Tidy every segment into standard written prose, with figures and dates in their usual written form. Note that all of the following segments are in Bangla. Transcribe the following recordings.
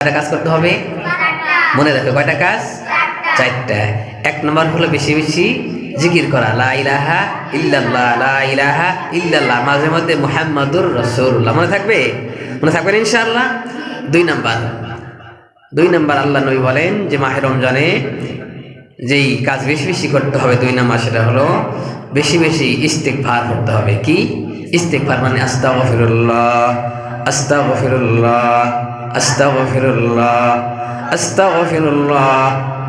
কয়টা কাজ করতে হবে? মনে রাখো কয়টা কাজ? চারটা। এক নম্বর হলো বেশি বেশি জিকির করা, লা ইলাহা ইল্লাল্লাহ, লা ইলাহা ইল্লাল্লাহ, মাঝে মধ্যে মুহাম্মাদুর রাসূলুল্লাহ। মনে থাকবে? মনে থাকবেন ইনশাআল্লাহ। দুই নাম্বার আল্লাহ নবী বলেন যে মাহে রমজানে যেই কাজ বেশি বেশি করতে হবে, 2 নাম্বার সেটা হলো বেশি বেশি ইস্তিগফার করতে হবে। কি ইস্তিগফার? মানে আস্তাগফিরুল্লাহ, আস্তাগফিরুল্লাহ, আস্তাগফিরুল্লাহ, আস্তাগফিরুল্লাহ,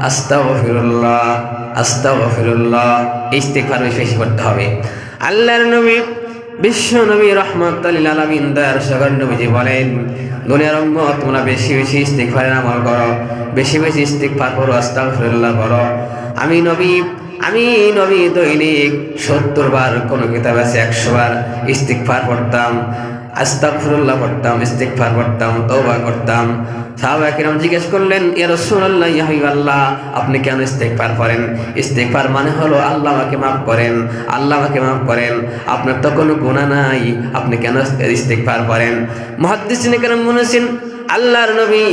আস্তাগফিরুল্লাহ, আস্তাগফিরুল্লাহ। ইস্তিগফার বেশি বেশি করতে হবে। আল্লাহর নবী বিশ্ব নবী রাহমাতুল লিল আলামিন দয়ার সাগর নবীজি বলেন, দুনিয়ার উম্মত তোমরা বেশি বেশি ইস্তিগফারের আমল করো, বেশি বেশি ইস্তিগফার করো, আস্তাগফিরুল্লাহ করো। আমি নবী দৈনিক 70 বার, কোন কিতাব আছে 100 বার ইস্তিগফার পড়তাম, আস্তাগফিরুল্লাহ পড়তাম, ইস্তিগফার পড়তাম, তওবা করতাম। সাহাবায়ে কেরাম জিজ্ঞেস করলেন, ইয়া রাসূলুল্লাহ, ইয়া হাবিবাল্লাহ, আপনি কেন ইস্তিগফার করেন? ইস্তিগফার মানে হলো আল্লাহ আমাকে মাফ করেন, আল্লাহ আমাকে মাফ করেন, আপনার তো কোনো গুনাহ নাই, আপনি কেন ইস্তিগফার করেন? মুহাদ্দিসিনে কেরাম বলেছেন, আল্লাহর নবী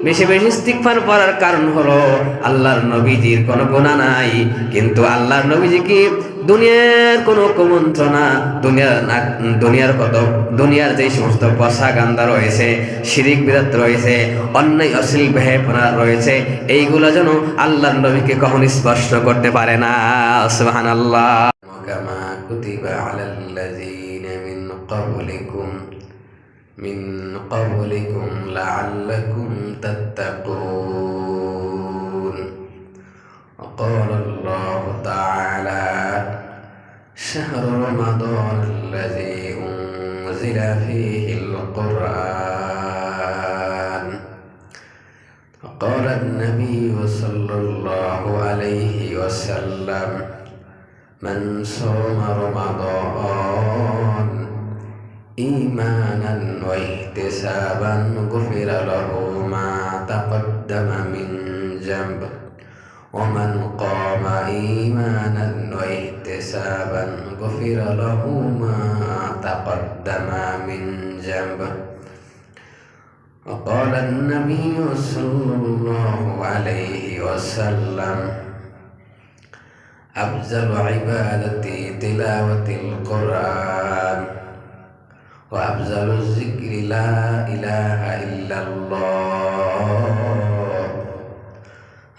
বেশি বেশি ইস্তিগফার করার কারণ হলো আল্লাহর নবীজির কোনো গুনাহ নাই, কিন্তু আল্লাহর নবীজিকে দুনিয়ার কোনো কুমন্ত্রণা, দুনিয়ার যে সমস্ত পশা গান্দা রয়েছে, শিরিক বিদাত রয়েছে, অন্যায় অশ্লীল বেহায়াপনা রয়েছে, এইগুলো যেন আল্লাহর নবীকে কখনো স্পর্শ করতে পারে না। সুবহানাল্লাহ। কামা কুতিবা আলাল্লাযীনা মিন ক্বাবলিকুম লাআল্লাকুম তাত্তাকুন। وقال الله تعالى شهر رمضان الذي أنزل فيه القرآن. وقال النبي صلى الله عليه وسلم من صام رمضان إيمانا واحتسابا غفر له ما تقدم من ذنبه ومن قام إيمانا واحتسابا غفر له ما تقدم من ذنبه. وقال النبي صلى الله عليه وسلم أفضل عبادتي تلاوة القرآن وأفضل الذكر لا إله إلا الله،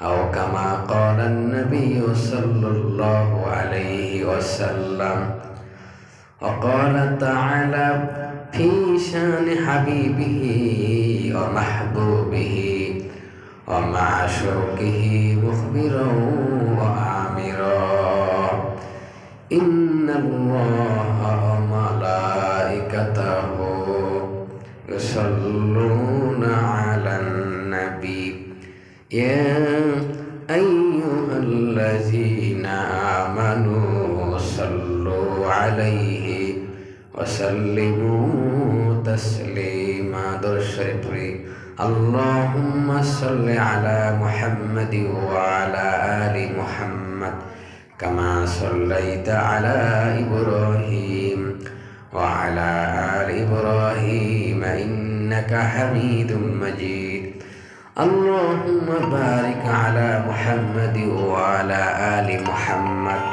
أو كما قال النبي صلى الله عليه وسلم. وقال تعالى في شان حبيبه ومحبوبه ومعشوقه مخبرا وآمرا، إن الله وملائكته يصلون على النبي يا أيها الذين آمنوا صلوا عليه وسلموا تسليما. درشري اللهم صل على محمد وعلى آل محمد كما صليت على إبراهيم وعلى آل إبراهيم إنك حميد مجيد. اللهم بارك على محمد وعلى آل محمد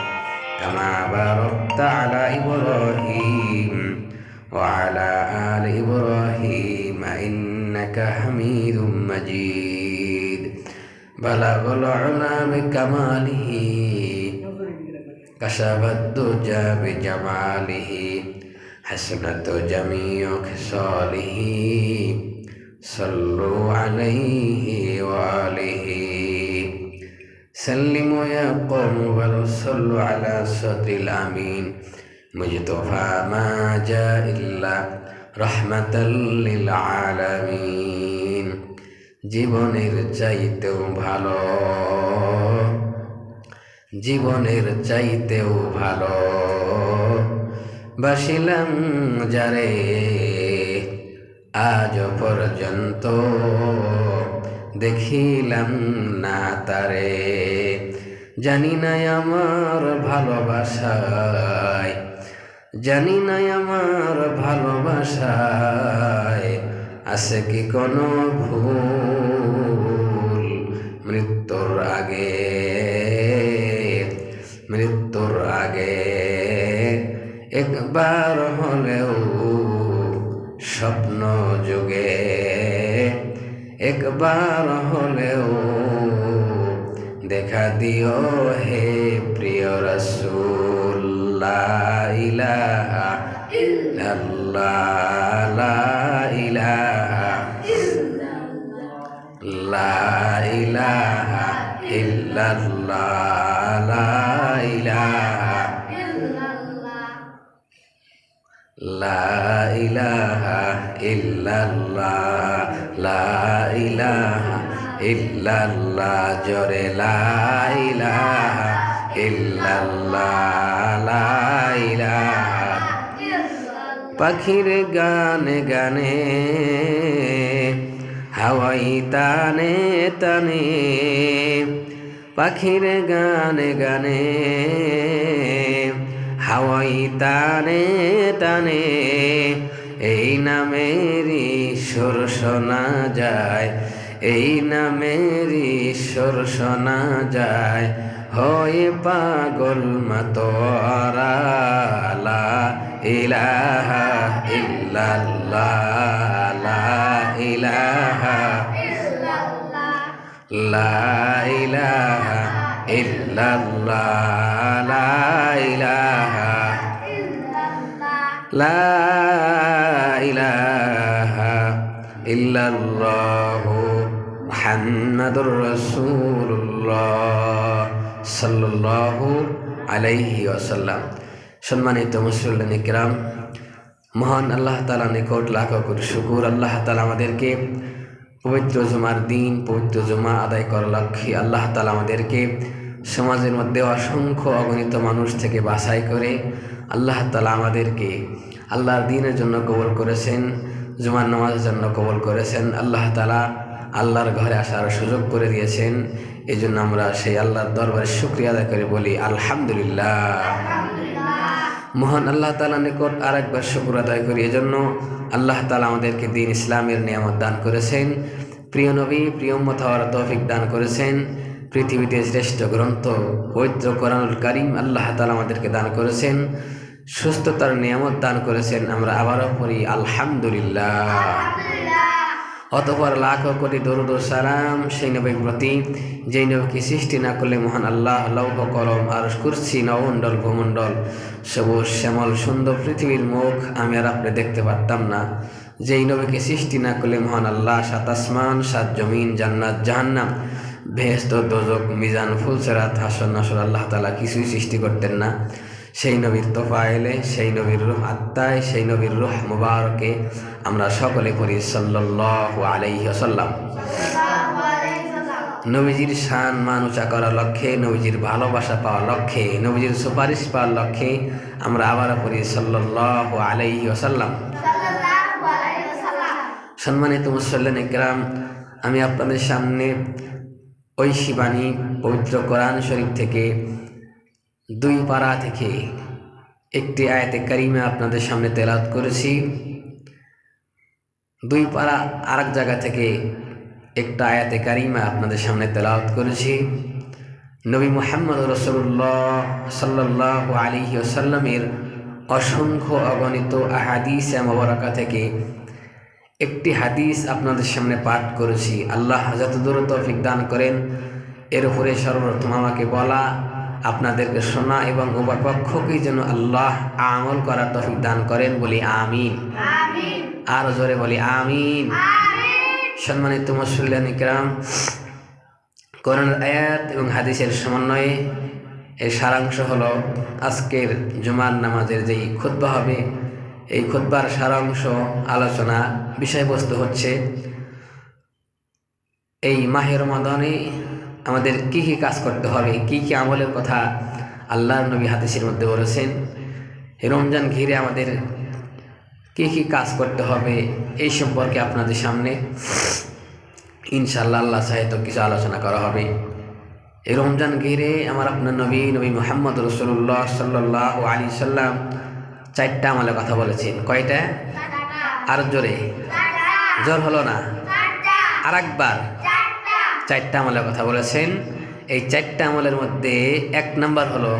كما باركت على إبراهيم وعلى آل إبراهيم إنك حميد مجيد. بلغ العلا بكماله كشف الدجى بجماله حسنت جميع خصاله صلوا عليه وآله سلموا يا قوم بل صلوا على صدر الأمين مجتبى ما جاء إلا رحمة للعالمين. জীবনের চাইতেও ভালো, জীবনের চাইতেও ভালো বাসিলাম যারে, আজ পর্যন্ত দেখিলাম না তারে। জানি না আমার ভালোবাসায়, জানি না আমার ভালোবাসায় আছে কি কোনো ভুল। একবার হলেও দেখা দিও হে প্রিয় রাসূল। লা ইলাহা ইল্লাল্লাহ, লা ইলাহা লা ইলাহা ইল্লাল্লাহ, লা ইলাহা লা ইলাহা ইল্লাল্লাহ, লা ইলাহা ইল্লাল্লাহ, জোরে লা ইলাহা ইল্লাল্লাহ, লা ইলাহা। পাখির গানে গানে, হাওয়াই তানে তানে, পাখির গানে গানে, হাওয়াই তানে তানে, এই নামেরই সুর শোনা যায়, এই নামেরই সুর শোনা যায়, হয়ে পাগল মাতোয়ারা। লা ইলাহা ইল্লাল্লাহ, লা ইলাহা লা ইলাহা ইল্লাল্লাহ, লা ইলাহা লা ইলাহা ইল্লাল্লাহু মুহাম্মাদুর রাসূলুল্লাহ সাল্লাল্লাহু আলাইহি ওয়াসাল্লাম। সম্মানিত মুসল্লিন কিরাম, মহান আল্লাহ তাআলা নিকট লাখ কোটি শুকর। আল্লাহ তাআলা আমাদেরকে পবিত্র জুমার দিন পবিত্র জুমা আদায় করার লক্ষ্যে আল্লাহ তাআলা আমাদেরকে সমাজের মধ্যে অসংখ্য অগণিত মানুষ থেকে বাছাই করে আল্লাহ তাআলা আমাদেরকে আল্লাহর দ্বীনের জন্য কবুল করেছেন, জুমার নামাজের জন্য কবুল করেছেন। আল্লাহ তাআলা আল্লাহর ঘরে আসার সুযোগ করে দিয়েছেন। এই জন্য আমরা সেই আল্লাহর দরবারে শুকরিয়া আদায় করে বলি আলহামদুলিল্লাহ। মহান আল্লাহ তাআলার নিকট আরেকবার শুকর আদায় করি। এজন্য আল্লাহ তাআলা আমাদেরকে দ্বীন ইসলামের নিয়ামত দান করেছেন, প্রিয় নবী প্রিয় উম্মত হওয়ার তৌফিক দান করেছেন, পৃথিবীতে শ্রেষ্ঠ গ্রন্থ পবিত্র কোরআনুল কারীম আল্লাহ তাআলা আমাদেরকে দান করেছেন, সুস্থতার নিয়ামত দান করেছেন। আমরা আবারও পড়ি আলহামদুলিল্লাহ। অতঃপর লাখ কোটি দরুদ ও সালাম সেই নবীর প্রতি যেই নবীকে সৃষ্টি না করলে মহান আল্লাহ লৌহ কলম আর কুরসি নবমণ্ডল ভূমণ্ডল সবুজ শ্যামল সুন্দর পৃথিবীর মুখ আমি আর আপনি দেখতে পারতাম না। যেই নবীকে সৃষ্টি না করলে মহান আল্লাহ সাত আসমান সাত জমিন জান্নাত জাহান্নাম বেহেশত দোজখ মিজান ফুলসেরাত হাসর নাসর আল্লাহ তাআলা কিছুই সৃষ্টি করতেন না। সেই নবীর তোফায়েলে সেই নবীর রূহ আত্মায় সেই নবীর রূহ মুবারকে আমরা সকলে পড়ি সাল্লাল্লাহু আলাইহি ওয়াসাল্লাম। নবীজির শান মান উঁচা করার লক্ষ্যে, নবীজির ভালোবাসা পাওয়ার লক্ষ্যে, নবীজির সুপারিশ পাওয়ার লক্ষ্যে আমরা আবারও পড়ি সাল্লাল্লাহু আলাইহি ওয়াসাল্লাম। সম্মানিত মুসল্লিন ইকরাম, আমি আপনাদের সামনে ঐশী বাণী পবিত্র কোরআন শরীফ থেকে 2 পারা থেকে একটি আয়াতে কারিমা আপনাদের সামনে তেলাওয়াত করেছি। 2 পারা আরেক জায়গা থেকে একটা আয়াতে কারিমা আপনাদের সামনে তেলাওয়াত করেছি। নবী মুহাম্মদ রাসূলুল্লাহ সাল্লাল্লাহু আলাইহি ওয়াসাল্লামের অসংখ্য অগণিত আহাদিস মুবারাকা থেকে একটি হাদিস আপনাদের সামনে পাঠ করেছি। আল্লাহ যতদূর তৌফিক দান করেন এর উপরে সর্বপ্রথম আমাকে বলা, আপনাদেরকে শোনা এবং উভয় পক্ষকেই যেন আল্লাহ আমল করার তৌফিক দান করেন, বলি আমিন। আর জোরে বলি আমিন। সম্মানিত মুসল্লিয়ান ইকরাম, কোরআনের আয়াত এবং হাদিসের সমন্বয়ে এর সারাংশ হলো আজকের জুমার নামাজের যেই খুতবা হবে, এই খুতবার সারাংশ আলোচনা বিষয়বস্তু হচ্ছে এই মাহে রমাদানে আমাদের কি কি কাজ করতে হবে, কি কি আমলের কথা আল্লাহর নবী হাদিসের মধ্যে বলেছেন, এই রমজান ঘিরে আমাদের কি কি কাজ করতে হবে এই সম্পর্কে আপনাদের সামনে ইনশাআল্লাহ আল্লাহ চাহে তো কিছু আলোচনা করা হবে। এই রমজান ঘিরে আমার আপনার নবী মুহাম্মদ রাসূলুল্লাহ সাল্লাল্লাহু আলাইহি সাল্লাম 4টা আমলের কথা বলেছেন। কয়টা? আর জোরে, জোর হলো না, আর একবার 4টা আমলের কথা বলেছেন। এই 4টা আমলের মধ্যে 1 নাম্বার হলো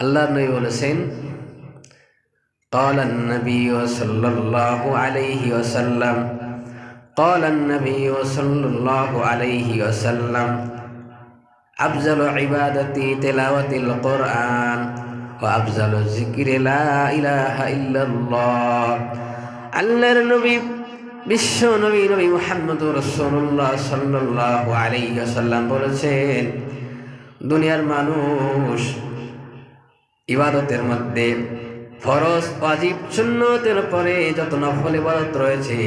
আল্লাহর নবী বলেছেন قال النبي صلى الله عليه وسلم قال النبي صلى الله عليه وسلم أفضل عبادتي تلاوة القرآن وأفضل الذكر لا إله إلا الله আল্লাহর নবী বিশ্ব নবী নবী মুহাম্মদুর রাসূলুল্লাহ সাল্লাল্লাহু আলাইহি ওয়াসাল্লাম বলেছেন, দুনিয়ার মানুষ ইবাদতের মধ্যে ফরজ ওয়াজিব সুন্নতের পরে যত নফল ইবাদত রয়েছে,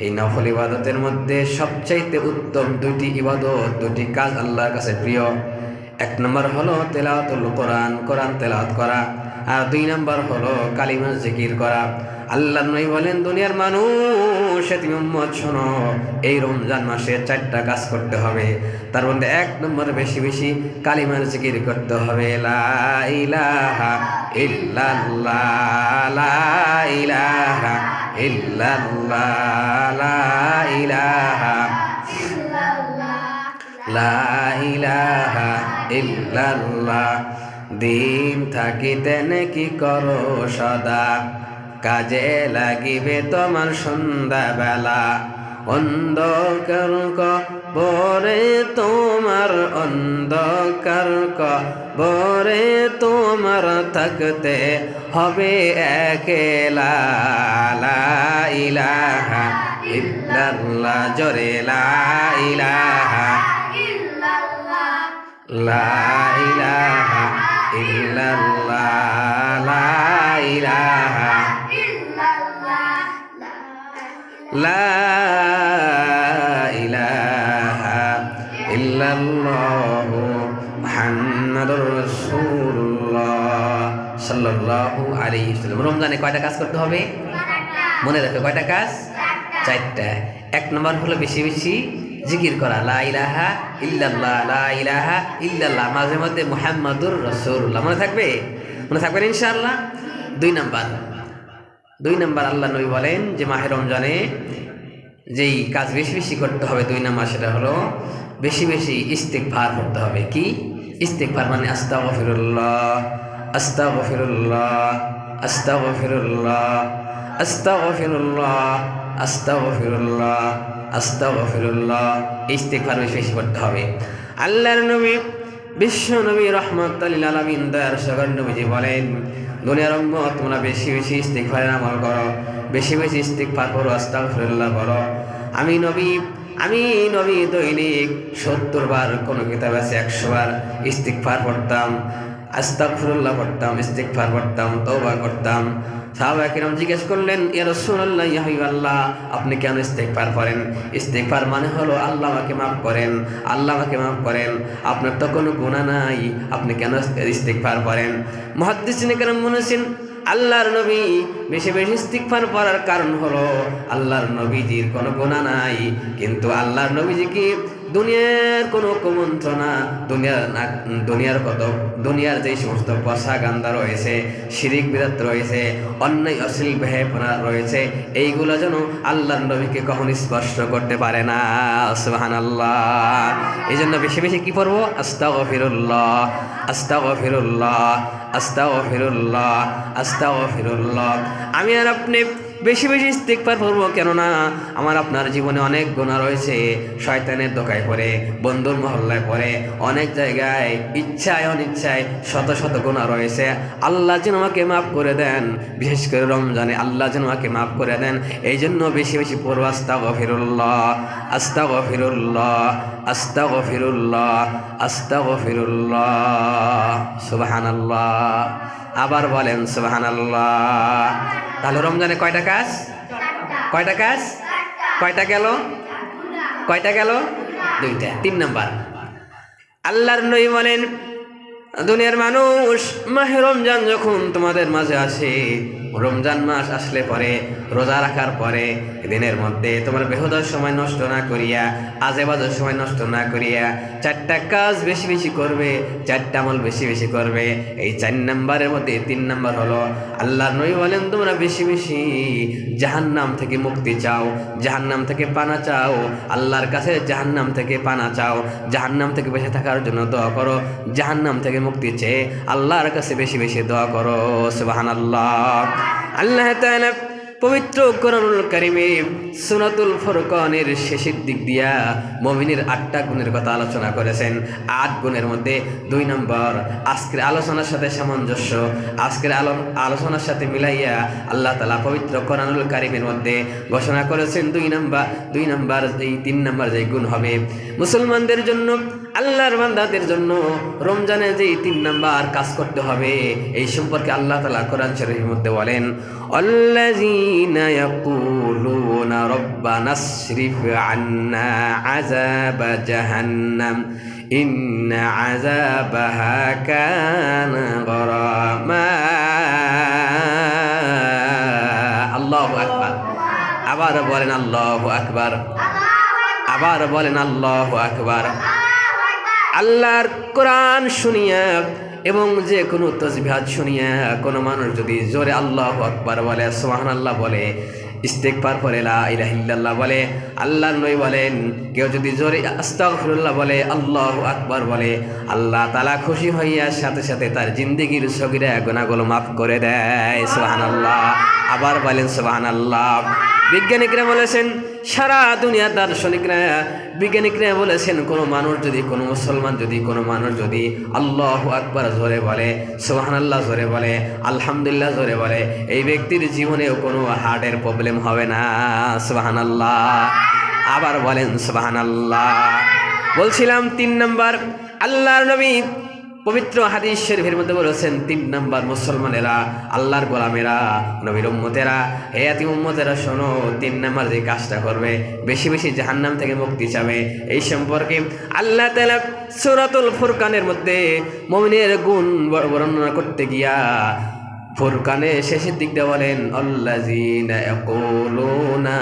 এই নফল ইবাদতের মধ্যে সবচাইতে উত্তম দুটি ইবাদত, দুটি কাজ আল্লাহর কাছে প্রিয়। এক নম্বর হলো তেলাওয়াতুল কোরআন, কোরআন তেলাওয়াত করা, আর দুই নম্বর হলো কালিমা জিকির করা। আল্লাহ নবী বলেন, দুনিয়ার মানুষ তুমি উম্মত শোনো, এই রমজান মাসে 4টা কাজ করতে হবে। তার মধ্যে এক নম্বর বেশি বেশি কালিমার জিকির করতে হবে, লা ইলাহা ইল্লাল্লাহ, লা ইলাহা ইল্লাল্লাহ, লা ইলাহা লা ইলাহা ইল্লাল্লাহ। দিন থাকিতে নেকি করো সদা, কাজে লাগিবে তোমার সন্ধ্যাবেলা। অন্ধকার কবরে তোমার, অন্ধকার কবরে তোমার থাকতে হবে একলা, লা ইলাহা ইল্লাল্লাহ, জোরে লা ইলাহা লা ইলাহা ইল্লাল্লাহ, লা ইলাহা লা ইলাহা ইল্লাল্লাহু মুহাম্মাদুর রাসূলুল্লাহ সাল্লাল্লাহু আলাইহি ওয়াসাল্লাম। রমজানে কয়টা কাজ করতে হবে? মনে রাখো, কয়টা কাজ? 4টা। এক নম্বর হলো বেশি বেশি জিকির করা, লা ইলাহা ইল্লাল্লাহ, লা ইলাহা ইল্লাল্লাহ, মাঝে মধ্যে মুহাম্মাদুর রাসূলুল্লাহ। মনে থাকবে? মনে থাকবে ইনশাআল্লাহ। দুই নাম্বার আল্লাহ নবী বলেন যে মাহে রমজানে যেই কাজ বেশি বেশি করতে হবে, 2 নাম্বার, সেটা হলো বেশি বেশি ইস্তিগফার করতে হবে। কি ইস্তিগফার? মানে আস্তাগফিরুল্লাহ, আস্তাগফিরুল্লাহ, আস্তাগফিরুল্লাহ, আস্তাগফিরুল্লাহ, আস্তাগফিরুল্লাহ, আস্তাগফিরুল্লাহ। ইস্তিগফার বেশি বেশি করতে হবে। আল্লাহর নবী বিশ্ব নবী রাহমাতুল লিল আলামিন দয়ার সাগর নবীজি বলেন, দুনিয়ার উম্মত তোমরা বেশি বেশি ইস্তিগফারের আমল করো, বেশি বেশি ইস্তিগফার করো, আস্তাগফিরুল্লাহ করো। আমি নবী দৈনিক 70 বার, কোন কিতাব আছে 100 বার ইস্তিগফার পড়তাম, আস্তাগফিরুল্লাহ পড়তাম, ইস্তিগফার পড়তাম, তওবা করতাম। সাহাবায়ে কিরাম জিজ্ঞেস করলেন, ইয়া রাসূলুল্লাহ, ইয়া হাবিবাল্লাহ, আপনি কেন ইস্তিগফার করেন? ইস্তিগফার মানে হলো আল্লাহ আমাকে মাফ করেন, আল্লাহ আমাকে মাফ করেন, আপনার তো কোনো গুনাহ নাই, আপনি কেন ইস্তিগফার করেন? মুহাদ্দিসিনে কেরাম বলেছেন, আল্লাহর নবী বেশি বেশি ইস্তিগফার করার কারণ হলো আল্লাহর নবীজির কোনো গুনাহ নাই, কিন্তু আল্লাহর নবীজি কি দুনিয়ার কোনো কুমন্ত্রণা, দুনিয়ার যে সমস্ত পশাগান্দা রয়েছে, শিরিক বিদাত রয়েছে, অন্যায় অশ্লীল বেহায়াপনা রয়েছে, এইগুলো যেন আল্লাহর নবীকে কখনো স্পর্শ করতে পারে না। সুবহানাল্লাহ। এই জন্য বেশি বেশি কি পড়বো? আস্তাগফিরুল্লাহ, আস্তাগফিরুল্লাহ, আস্তাগফিরুল্লাহ, আস্তাগফিরুল্লাহ। আমি আর আপনি বেশি বেশি ইস্তিগফার করব, কেননা আমার আপনার জীবনে অনেক গুনাহ রয়েছে। শয়তানের ধোঁকায় পড়ে, বন্ধুর মহল্লায় পড়ে, অনেক জায়গায় ইচ্ছায় অনিচ্ছায় শত শত গুনাহ রয়েছে। আল্লাহ যেন আমাকে মাফ করে দেন, বিশেষ করে রমজানে আল্লাহ যেন আমাকে মাফ করে দেন। এই জন্য বেশি বেশি পড়ব আস্তাগফিরুল্লাহ, আস্তাগফিরুল্লাহ, আস্তাগফিরুল্লাহ, আস্তাগফিরুল্লাহ। সুবহানাল্লাহ। আবার বলেন সুবহানাল্লাহ। তাহলে রমজানে কয়টা কাজ? কয়টা কাজ? কয়টা গেল? কয়টা গেল? 2টা। 3 নাম্বার, আল্লাহর নবী বলেন, দুনিয়ার মানুষ মাহে রমজান যখন তোমাদের মাঝে আসে, রমজান মাস আসলে পরে, রোজা রাখার পরে দিনের মধ্যে তোমার বেহুদা সময় নষ্ট না করিয়া, আজে বাজে সময় নষ্ট না করিয়া 4টা কাজ বেশি বেশি করবে, 4টা আমল বেশি বেশি করবে। এই 4 নাম্বারের মধ্যে 3 নাম্বার হলো আল্লাহর নবী বলেন, তোমরা বেশি বেশি জাহান্নাম থেকে মুক্তি চাও, জাহান্নাম থেকে পানা চাও, আল্লাহর কাছে জাহান্নাম থেকে পানা চাও, জাহান্নাম থেকে বেঁচে থাকার জন্য দোয়া করো, জাহান্নাম থেকে মুক্তি চেয়ে আল্লাহর কাছে বেশি বেশি দোয়া করো। সুবহানাল্লাহ। আল্লাহ তাআলা পবিত্র কোরআনুল কারিমে সূরাতুল ফুরকানের শেষের দিক দিয়া মুমিনের 8টা গুণের কথা আলোচনা করেছেন। 8 গুণের মধ্যে 2 নম্বর আজকের আলোচনার সাথে সামঞ্জস্য, আজকের আলোচনার সাথে মিলাইয়া আল্লাহ তাআলা পবিত্র কোরআনুল কারিমের মধ্যে ঘোষণা করেছেন 2 নম্বর এই 3 নম্বর যে গুণ হবে মুসলমানদের জন্য, আল্লাহর বান্দাদের জন্য রমজানে যে 3 নম্বর কাজ করতে হবে এই সম্পর্কে আল্লাহ তাআলা কোরআন শরীফের মধ্যে বলেন, আল্লাযীনা ইয়াকুলুনা রব্বানা আসরিফ আন্না আযাবা জাহান্নাম ইন্না আযাবাহা কানা গরামা। আল্লাহু আকবার। আবার বলেন আল্লাহু আকবার। আবার বলেন আল্লাহু আকবার। আল্লাহর কোরআন শুনিয়া এবং যে কোনো তাসবিহাত শুনিয়া কোনো মানুষ যদি জোরে আল্লাহু আকবার বলে, সুবহানাল্লাহ বলে, ইস্তিগফার পড়ে, লা ইলাহা ইল্লাল্লাহ বলে, আল্লাহর নবী বলেন কেউ যদি জোরে আস্তাগফিরুল্লাহ বলে, আল্লাহু আকবার বলে, আল্লাহ তাআলা খুশি হইয়া সাথে সাথে তার জিন্দেগির সগীরা গুনাহগুলো মাফ করে দেয়। সুবহানাল্লাহ। আবার বলেন সুবহানাল্লাহ। বিজ্ঞানিকরা বলেছেন, সারা দুনিয়ার দার্শনিকরা বিজ্ঞানিকরা বলেছেন কোনো মানুষ যদি, কোনো মুসলমান যদি, কোনো মানুষ যদি আল্লাহু আকবার জোরে বলে, সুবহানাল্লাহ জোরে বলে, আলহামদুলিল্লাহ জোরে বলে, এই ব্যক্তির জীবনেও কোনো হার্টের প্রবলেম হবে না। সুবহানাল্লাহ। আবার বলেন সুবহানাল্লাহ। বলছিলাম 3 নম্বর আল্লাহর নবী পবিত্র হাদিস শরীফের মধ্যে বলেছেন 3 নম্বর মুসলমানেরা, আল্লাহর গোলামেরা, নবীর উম্মতেরা, হে এতিম উম্মতেরা শোনো, 3 নম্বর যে কাজটা করবে বেশি বেশি জাহান্নাম থেকে মুক্তি চাবে এই সম্পর্কে আল্লাহ তাআলা সূরাতুল ফুরকানের মধ্যে মুমিনের গুণ বর্ণনা করতে গিয়া ফুরকানে শেষের দিক দিয়ে বলেন, আল্লাযীনা ইয়াকুলুনা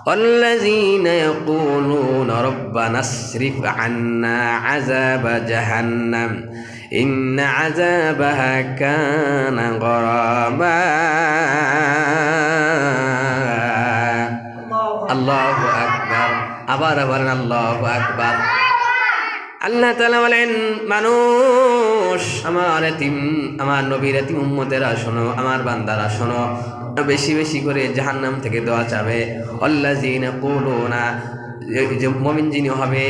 والذين يقولون ربنا اصرف عنا عذاب جهنم إن عذابها كان غراما। الله أكبر। আবার বলেন আল্লাহু আকবার। আল্লাহ তাআলা বলেন, মানুষ আমার এতিম, আমার নবীর এতিম উম্মতেরা শোনো, আমার বান্দারা শোনো, বেশি বেশি করে জাহান্নাম থেকে দোয়া চাবে। আল্লাযীনা ইয়াকুলুনা, যে মুমিন যিনি হবে,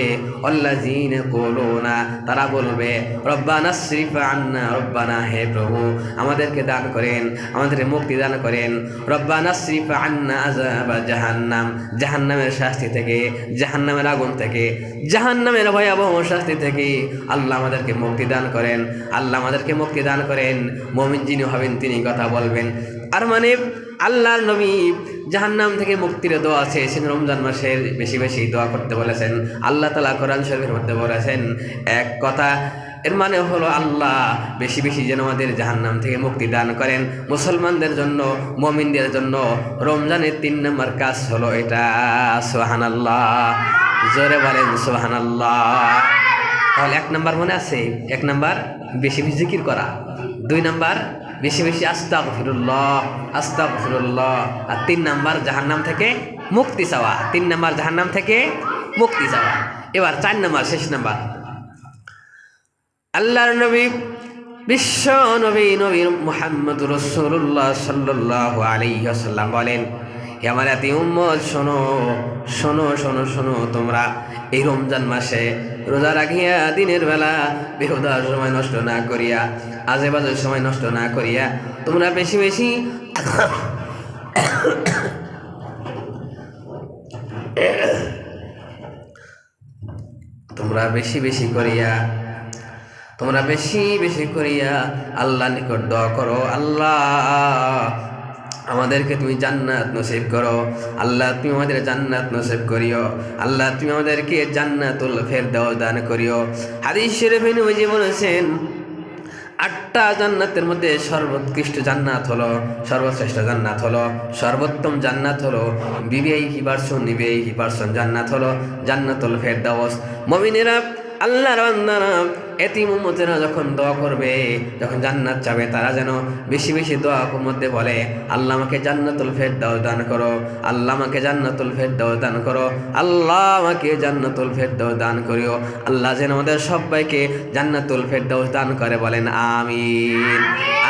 আল্লাযীনা ইয়াকুলুনা, তারা বলবে রব্বানা আসরিফ আন্না, রব্বানা হে প্রভু আমাদেরকে দান করেন, আমাদের মুক্তি দান করেন, রব্বানা আসরিফ আন্না আযাবা জাহান্নাম, জাহান্নামের শাস্তি থেকে, জাহান্নামের আগুন থেকে, জাহান্নামের ভয়াবহ শাস্তি থেকে আল্লাহ আমাদেরকে মুক্তি দান করেন, আল্লাহ আমাদেরকে মুক্তি দান করেন। মুমিন যিনি হবেন তিনি কথা বলবেন। আর মানে আল্লাহর নবী জাহান্নাম থেকে মুক্তির দোয়া চেয়েছেন, রমজান মাসে বেশি বেশি দোয়া করতে বলেছেন। আল্লাহ তাআলা কোরআন শরীফের মধ্যে বলেছেন এক কথা, এর মানে হলো আল্লাহ বেশি বেশি যেন আমাদের জাহান্নাম থেকে মুক্তি দান করেন। মুসলমানদের জন্য, মুমিনদের জন্য রমজানের 3 নম্বর কাজ হলো এটা। সুবহানাল্লাহ। জোরে বলেন সুবহানাল্লাহ। তাহলে 1 নম্বর মনে আছে, 1 নম্বর বেশি বেশি জিকির করা, 2 নম্বর বেশি বেশি আস্তাগফিরুল্লাহ, আস্তাগফিরুল্লাহ, আর 3 নম্বর জাহান্নাম থেকে মুক্তি চাওয়া, 3 নম্বর জাহান্নাম থেকে মুক্তি চাওয়া। এবার 4 নম্বর, শেষ নম্বর, আল্লাহর নবী বিশ্ব নবী মুহাম্মদুর রাসূলুল্লাহ সাল্লাল্লাহু আলাইহি ওয়াসাল্লাম বলেন, হে আমার এতিম উম্মত শোনো শোনো শোনো শোনো, তোমরা এই রমজান মাসে রোজা রাখিয়া দিনের বেলা বেহুদা সময় নষ্ট না করিয়া, আজে বাজে সময় নষ্ট না করিয়া তোমরা বেশি বেশি তোমরা বেশি বেশি করিয়া আল্লাহ নিকট দোয়া করো, আল্লাহ আমাদেরকে তুমি জান্নাত নসিব করো, আল্লাহ তুমি আমাদের জান্নাত নসিব করিও, আল্লাহ তুমি আমাদেরকে জান্নাতুল ফেরদাউস দান করিও। হাদিস শরীফে নবীজি বলেছেন 8টা জান্নাতের মধ্যে সর্বোৎকৃষ্ট জান্নাত হলো, সর্বশ্রেষ্ঠ জান্নাত হলো, সর্বোত্তম জান্নাত হলো, ভিভিআইপি পারসন জান্নাত হলো জান্নাতুল ফেরদাউস। মুমিনেরা, আল্লাহর বান্দারা, এতিম উম্মতেরা যখন দোয়া করবে, যখন জান্নাত চাবে, তারা যেন বেশি বেশি দোয়ার মধ্যে বলে, আল্লাহ আমাকে জান্নাতুল ফেরদাউস দান করো, আল্লাহ আমাকে জান্নাতুল ফেরদাউস দান করো, আল্লাহ আমাকে জান্নাতুল ফেরদাউস দান করিও। আল্লাহ যেন আমাদের সবাইকে জান্নাতুল ফেরদাউস দান করে, বলেন আমিন।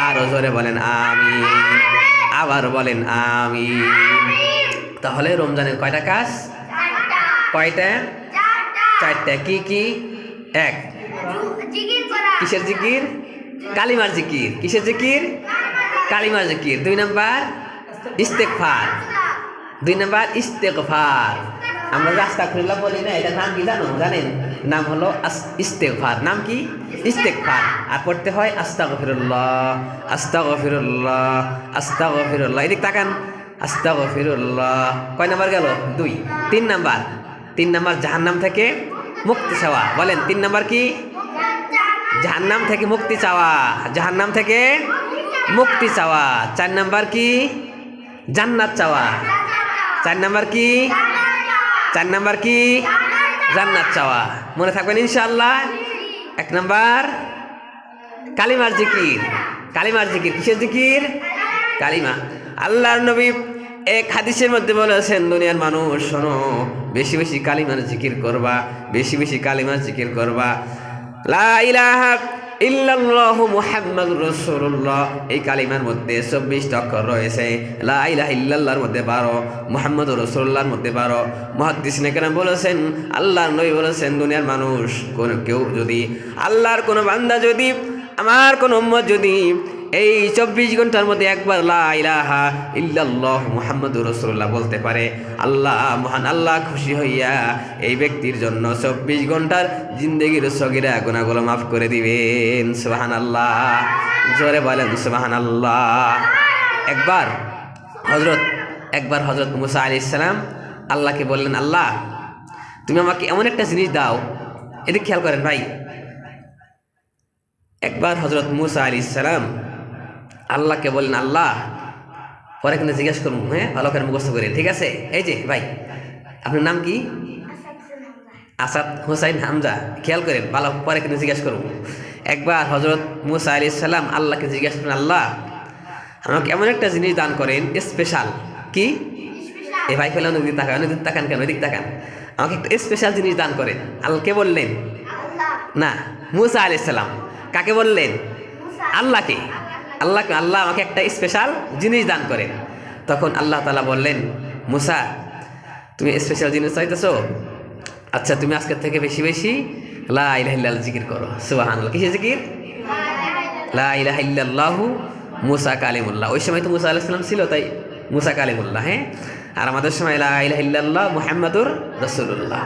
আরো জোরে বলেন আমিন, আবার বলেন আমিন। তাহলে রমজানের কয়টা কাজ? কয়টা? চারটা। কি কি? এক, কিসের জিকির? কালিমার জিকির। কিসের জিকির? কালিমার জিকির। 2 নাম্বার ইস্তেগফার। 2 নাম্বার ইস্তেগফার। আমরা যে আস্তাগফিরুল্লাহ বলি না, এটার নাম কি জানো? জানেন? নাম হলো ইস্তেগফার। নাম কি? ইস্তেগফার। আর পড়তে হয় আস্তাগফিরুল্লাহ, আস্তাগফিরুল্লাহ, আস্তাগফিরুল্লাহ। এদিক তাকান, আস্তাগফিরুল্লাহ। কয় নাম্বার গেল? 2। 3 নাম্বার। 3 নাম্বার জাহান্নাম থেকে মুক্তি চাওয়া। বলেন 3 নাম্বার কি? জাহান্নাম থেকে মুক্তি চাওয়া। জাহান্নাম থেকে মুক্তি চাওয়া। 4 নাম্বার কি? জান্নাত চাওয়া। 4 নাম্বার কি? 4 নাম্বার কি? জান্নাত চাওয়া। মনে থাকবেন ইনশাআল্লাহ। 1 নাম্বার কালিমার জিকির। কালিমার জিকির। কিসের জিকির? কালিমা। আল্লাহর নবী এক হাদিসের মধ্যে বলেছেন, দুনিয়ার মানুষ শোনো, বেশি বেশি কালিমার জিকির করবা, বেশি বেশি কালিমার জিকির করবা। লা ইলাহা ইল্লাল্লাহু মুহাম্মাদুর রাসূলুল্লাহ, এই কালিমার মধ্যে 24টা অক্ষর রয়েছে। লা ইলাহা ইল্লাল্লাহর মধ্যে 12, মুহাম্মাদুর রাসূলুল্লাহর মধ্যে 12। মুহাদ্দিসিনে কেরাম বলেছেন, আল্লাহর নবী বলেছেন, দুনিয়ার মানুষ কেউ যদি, আল্লাহর কোনো বান্দা যদি, আমার কোন উম্মত যদি এই 24 ঘন্টার মধ্যে একবার লা ইলাহা ইল্লাল্লাহ মুহাম্মাদুর রাসূলুল্লাহ বলতে পারে, আল্লাহ, মহান আল্লাহ খুশি হইয়া এই ব্যক্তির জন্য 24 ঘন্টার জিন্দেগির সগীরা গুনাহগুলো মাফ করে দিবেন। সুবহানাল্লাহ। জোরে বলেন সুবহানাল্লাহ। একবার হযরত মুসা আলাইহিস সালাম আল্লাহকে বললেন, আল্লাহ, তুমি আমাকে এমন একটা জিনিস দাও। এদিকে খেয়াল করেন ভাই। একবার হযরত মুসা আলাইহিস সালাম আল্লাহকে বললেন, আল্লাহ, পরে কিন্তু জিজ্ঞেস করুন, হ্যাঁ, ভালো করে মুখস্থ করে, ঠিক আছে? এই যে ভাই, আপনার নাম কি? আসাদ হুসাইন হামজা। খেয়াল করেন, ভালো, পরে কিন্তু জিজ্ঞেস করুন। একবার হযরত মুসা আলাইহিস সালাম আল্লাহকে জিজ্ঞেস করেন, আল্লাহ, আমাকে এমন একটা জিনিস দান করেন, স্পেশাল। কি? এ ভাই ফেলে অনেক দিক তাকান, অনেক দিক তাকান কেন? এদিক তাকান। আমাকে একটা স্পেশাল জিনিস দান করেন। আল্লাহকে বললেন না, মুসা আলাইহিস সালাম। কাকে বললেন? আল্লাহকে। আল্লাহকে, আল্লাহ আমাকে একটা স্পেশাল জিনিস দান করেন। তখন আল্লাহ তাআলা বললেন, মুসা, তুমি স্পেশাল জিনিস চাইতেছো? আচ্ছা, তুমি আজকের থেকে বেশি বেশি লা ইলাহা ইল্লাল্লাহ জিকির করো। সুবহানাল্লাহ। কিসের জিকির? লা ইলাহা ইল্লাল্লাহু মুসা কালিমুল্লাহ। ওই সময় তো মুসা আলাইহিস সালাম ছিল, তাই মুসা কালিমুল্লাহ। হ্যাঁ, আর আমাদের সময় লা ইলাহা ইল্লাল্লাহ মুহাম্মাদুর রাসূলুল্লাহ।